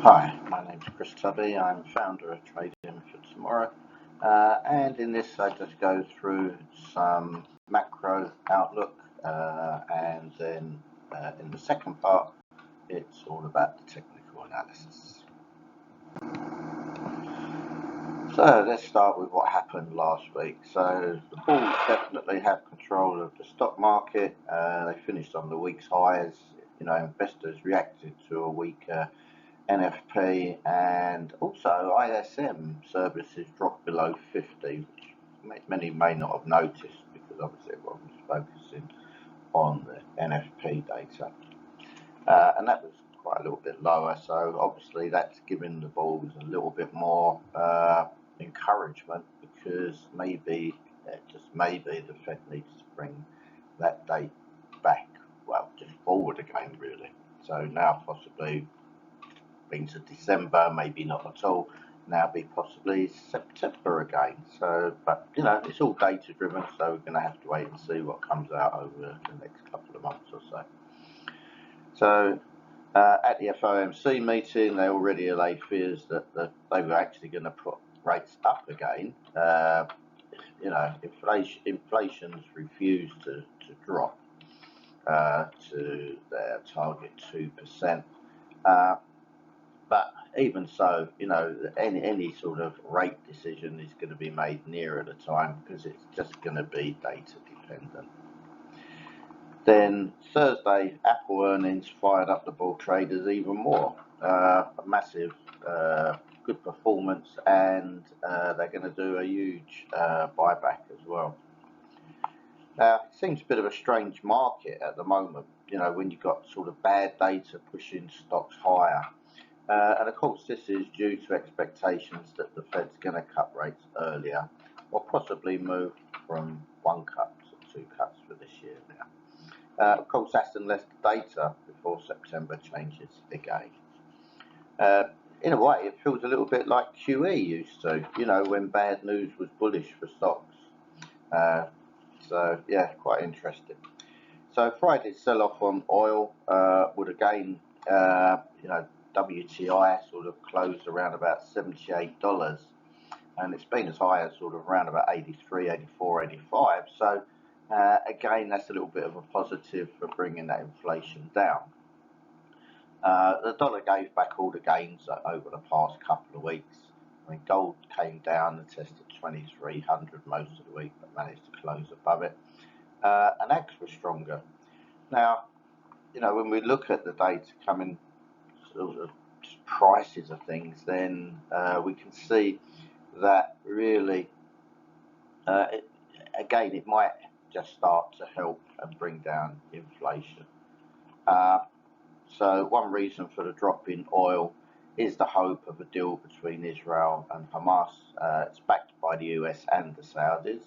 Hi, my name's Chris Tubby. I'm founder of Trading for Tomorrow, and in this I just go through some macro outlook, and then in the second part it's all about the technical analysis. So let's start with what happened last week. So the bulls definitely have control of the stock market. They finished on the week's highs. Investors reacted to a weaker NFP, and also ISM services dropped below 50, which many may not have noticed because obviously everyone was focusing on the NFP data, and that was quite a little bit lower. So obviously that's giving the bulls a little bit more encouragement, because maybe, just maybe, the Fed needs to bring that date back, well, just forward again really. So now possibly to December, maybe not at all, now be possibly September again. So, but it's all data driven, so we're going to have to wait and see what comes out over the next couple of months or so. So at the FOMC meeting, they already allayed fears that they were actually going to put rates up again. Inflation's refused to drop to their target 2%. But even so, any sort of rate decision is going to be made nearer the time, because it's just going to be data dependent. Then Thursday, Apple earnings fired up the bull traders even more. A massive, good performance, and they're going to do a huge buyback as well. Now, it seems a bit of a strange market at the moment, when you've got sort of bad data pushing stocks higher. And of course, this is due to expectations that the Fed's going to cut rates earlier, or possibly move from 1 cut to 2 cuts for this year now. Of course, that's unless the data before September changes again. In a way, it feels a little bit like QE used to, when bad news was bullish for stocks. So yeah, quite interesting. So Friday's sell-off on oil would again, WTI sort of closed around about $78, and it's been as high as sort of around about 83, 84, 85. So again, that's a little bit of a positive for bringing that inflation down. The dollar gave back all the gains over the past couple of weeks. I mean, gold came down and tested 2,300 most of the week, but managed to close above it. And ags were stronger. Now, when we look at the data coming, sort of prices of things, then we can see that really, it might just start to help and bring down inflation. So one reason for the drop in oil is the hope of a deal between Israel and Hamas. It's backed by the US and the Saudis.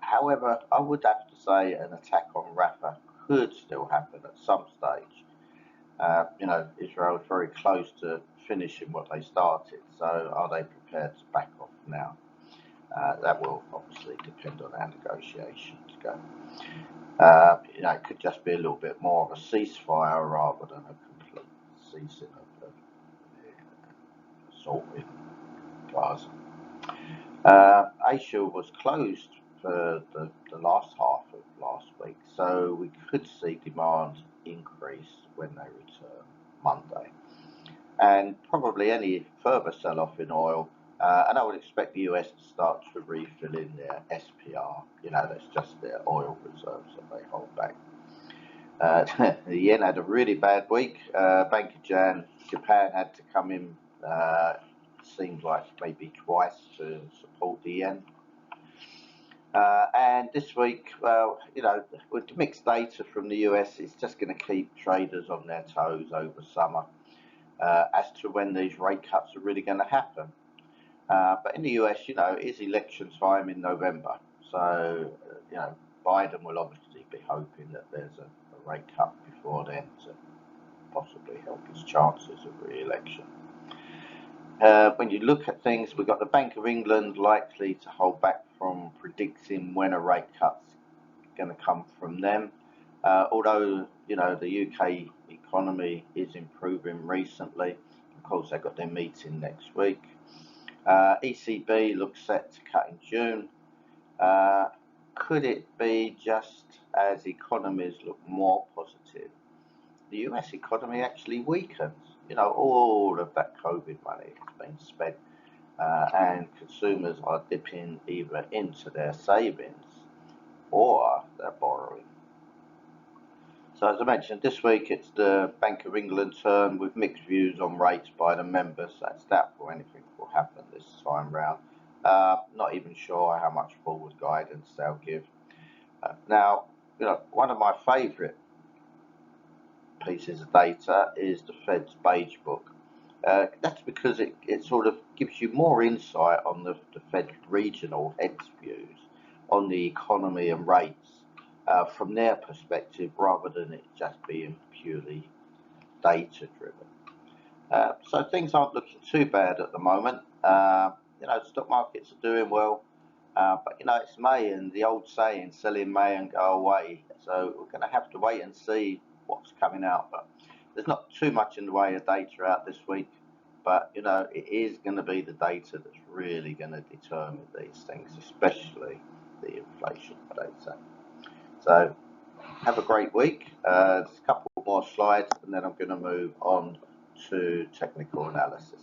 However, I would have to say an attack on Rafah could still happen at some stage. Israel is very close to finishing what they started, so are they prepared to back off now? That will obviously depend on how negotiations go. It could just be a little bit more of a ceasefire rather than a complete ceasing of the assault in Gaza. Asia was closed for the last half of last week, so we could see demand increase when they return Monday, and probably any further sell-off in oil. And I would expect the US to start to refill in their SPR. That's just their oil reserves that they hold back. The yen had a really bad week. Bank of Japan had to come in, seems like maybe twice, to support the yen. And this week, well, with the mixed data from the US, it's just going to keep traders on their toes over summer as to when these rate cuts are really going to happen. But in the US, it is election time in November. So, Biden will obviously be hoping that there's a rate cut before then to possibly help his chances of re-election. When you look at things, we've got the Bank of England likely to hold back from predicting when a rate cut's going to come from them. Although, the UK economy is improving recently. Of course, they've got their meeting next week. ECB looks set to cut in June. Could it be just as economies look more positive, the US economy actually weakens? You know, all of that COVID money has been spent, and consumers are dipping either into their savings or they're borrowing. So as I mentioned, this week it's the Bank of England turn with mixed views on rates by the members. That's doubtful anything will happen this time round. Not even sure how much forward guidance they'll give. Now, you know, one of my favourite pieces of data is the Fed's Beige Book. That's because it sort of gives you more insight on the Fed regional heads' views on the economy and rates from their perspective, rather than it just being purely data driven. So things aren't looking too bad at the moment. You know, stock markets are doing well, but you know, it's May, and the old saying, sell in May and go away. So we're going to have to wait and see what's coming out. But there's not too much in the way of data out this week. But you know, it is going to be the data that's really going to determine these things, especially the inflation data. So have a great week. There's a couple more slides, and then I'm going to move on to technical analysis.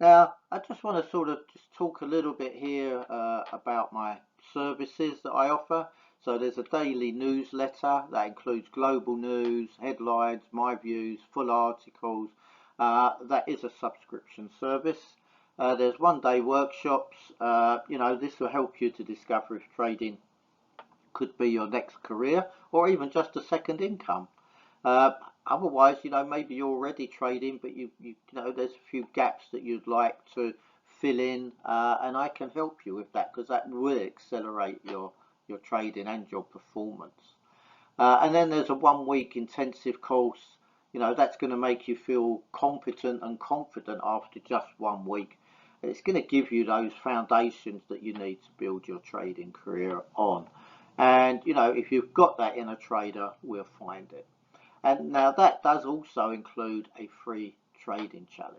Now, I just want to sort of just talk a little bit here about my services that I offer. So there's a daily newsletter that includes global news, headlines, my views, full articles. That is a subscription service. There's one-day workshops. You know, this will help you to discover if trading could be your next career or even just a second income. Otherwise, you know, maybe you're already trading, but you know, there's a few gaps that you'd like to fill in, and I can help you with that, because that will accelerate your trading and your performance. And then there's a 1 week intensive course. You know, that's going to make you feel competent and confident after just 1 week. It's going to give you those foundations that you need to build your trading career on. And you know, if you've got that in a trader, we'll find it. And now that does also include a free trading challenge.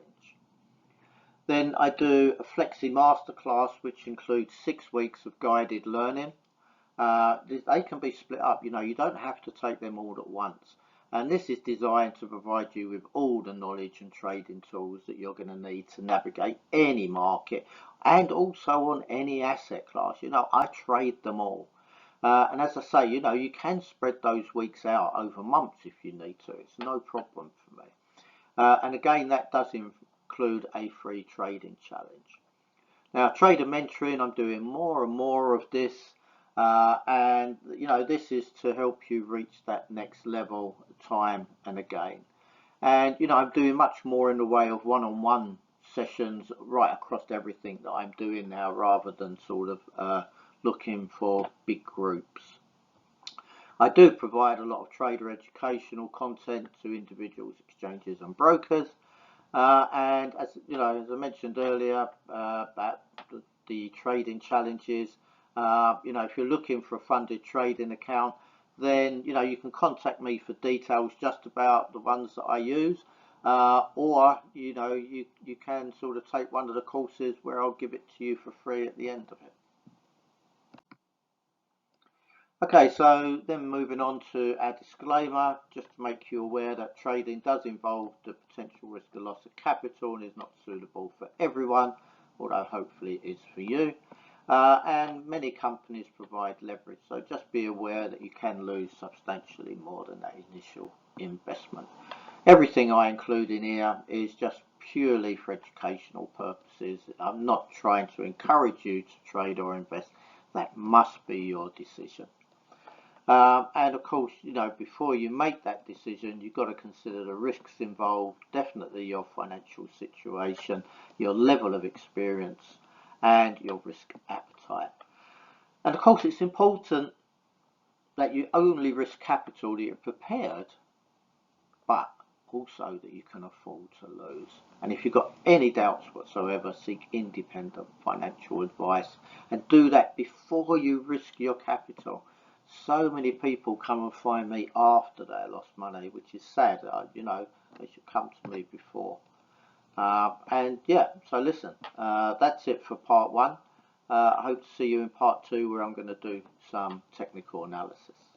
Then I do a Flexi Masterclass, which includes 6 weeks of guided learning. They can be split up. You know, you don't have to take them all at once. And this is designed to provide you with all the knowledge and trading tools that you're going to need to navigate any market, and also on any asset class. You know, I trade them all. And as I say, you know, you can spread those weeks out over months if you need to. It's no problem for me. And again, that does include a free trading challenge. Now, trader mentoring, I'm doing more and more of this. And, you know, this is to help you reach that next level time and again. And, you know, I'm doing much more in the way of one-on-one sessions right across everything that I'm doing now, rather than sort of looking for big groups. I do provide a lot of trader educational content to individuals, exchanges and brokers. And as you know, as I mentioned earlier about the trading challenges, you know, if you're looking for a funded trading account, then you know, you can contact me for details just about the ones that I use, or you know, you can sort of take one of the courses where I'll give it to you for free at the end of it. Okay, so then moving on to our disclaimer, just to make you aware that trading does involve the potential risk of loss of capital and is not suitable for everyone, although hopefully it is for you. And many companies provide leverage, so just be aware that you can lose substantially more than that initial investment. Everything I include in here is just purely for educational purposes. I'm not trying to encourage you to trade or invest. That must be your decision. And of course, you know, before you make that decision, you've got to consider the risks involved, definitely your financial situation, your level of experience, and your risk appetite. And of course, it's important that you only risk capital that you're prepared, but also that you can afford to lose. And if you've got any doubts whatsoever, seek independent financial advice, and do that before you risk your capital. so many people come and find me after they lost money, which is sad. They should come to me before. And yeah, so listen, that's it for part one. I hope to see you in part two, where I'm going to do some technical analysis.